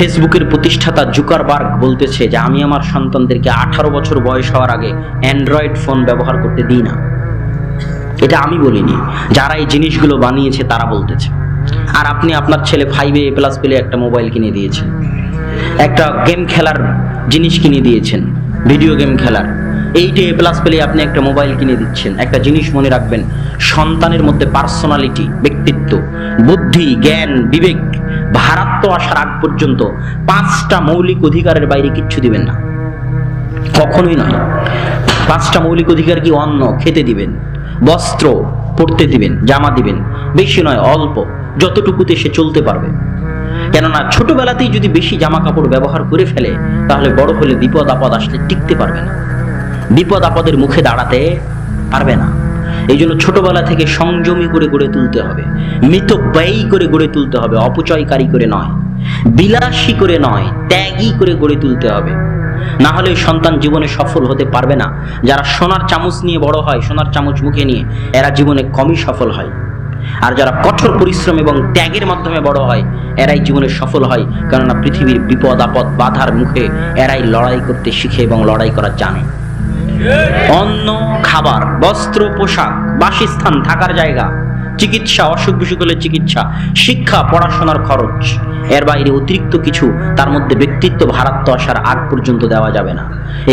ফেসবুকের প্রতিষ্ঠাতা জুকারবার্গ বলতেছে যে আমি আমার সন্তানদেরকে 18 বছর বয়স হওয়ার আগে অ্যান্ড্রয়েড ফোন ব্যবহার করতে দিই না। এটা আমি বলিনি, যারা এই জিনিসগুলো বানিয়েছে তারা বলতেছে। আর আপনি আপনার ছেলে 5 A+ পেলে একটা মোবাইল কিনে দিয়েছেন, একটা গেম খেলার জিনিস কিনে দিয়েছেন, ভিডিও গেম খেলার। 8 A+ পেলে আপনি একটা মোবাইল কিনে দিচ্ছেন। একটা জিনিস মনে রাখবেন, সন্তানের মধ্যে পার্সোনালিটি, ব্যক্তিত্ব, বুদ্ধি, জ্ঞান, বিবেক, ভারাত্ব আসার আগ পর্যন্ত 5টা মৌলিক অধিকারের বাইরে কিচ্ছু দিবেন না, কখনোই নয়। 5টা মৌলিক অধিকার কি? অন্ন খেতে দিবেন, বস্ত্র পরতে দিবেন, জামা দিবেন, বেশি নয় অল্প, যতটুকুতে সে চলতে পারবে। কেননা ছোটবেলাতেই যদি বেশি জামা কাপড় ব্যবহার করে ফেলে তাহলে বড় হলে বিপদ আপদ আসলে টিকতে পারবে না, বিপদ আপদের মুখে দাঁড়াতে পারবে না। এই জন্য ছোটবেলা থেকে সংযমী করে গড়ে তুলতে হবে, মিতব্যয়ী করে গড়ে তুলতে হবে, অপচয়কারী করে নয়, বিলাসী করে নয়, ত্যাগী করে গড়ে তুলতে হবে। না হলে সন্তান জীবনে সফল হতে পারবে না। যারা সোনার চামচ নিয়ে বড় হয়, সোনার চামচ মুখে নিয়ে, এরা জীবনে কমই সফল হয়। আর যারা কঠোর পরিশ্রম এবং ত্যাগের মাধ্যমে বড় হয় এরাই জীবনে সফল হয়। কেননা পৃথিবীর বিপদ আপদ বাধার মুখে এরাই লড়াই করতে শিখে এবং লড়াই করা জানে। অন্ন, খাবার, বস্ত্র, পোশাক, বাসস্থান, থাকার জায়গা, চিকিৎসা, অসুখ বিসুখ হলে চিকিৎসা, শিক্ষা, পড়াশোনার খরচ, এর বাইরে অতিরিক্ত কিছু তার মধ্যে ব্যক্তিত্ব ভারাত্ব আসার আগ পর্যন্ত দেওয়া যাবে না।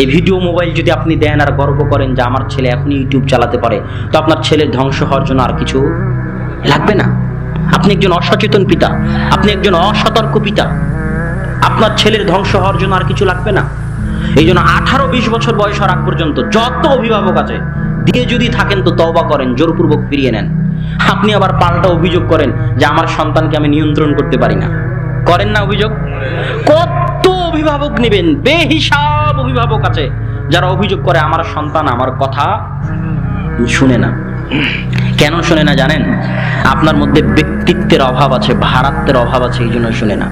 এই ভিডিও মোবাইল যদি আপনি দেন আর গর্ব করেন যে আমার ছেলে এখনই ইউটিউব চালাতে পারে, তো আপনার ছেলের ধ্বংস হওয়ার জন্য আর কিছু লাগবে না। আপনি একজন অসচেতন পিতা, আপনি একজন অসতর্ক পিতা, আপনার ছেলের ধ্বংস হওয়ার জন্য আর কিছু লাগবে না। এই জন্য 18-20 বছর বয়স হওয়ার আগ পর্যন্ত যত অভিভাবক আছে দিয়ে যদি থাকেন তো তওবা করেন, জোরপূর্বক ফিরিয়ে নেন। আপনি আবার পাল্টা অভিযোগ করেন যে আমার সন্তানকে আমি নিয়ন্ত্রণ করতে পারি না, করেন না অভিযোগ? কত অভিভাবক নেবেন? বেহিসাব অভিভাবক আছে যারা অভিযোগ করে আমার সন্তান আমার কথা শুনে না। কেন শুনে না জানেন? আপনার মধ্যে ব্যক্তিত্বের অভাব আছে, ভারাত্বের অভাব আছে, এই জন্য শুনে না।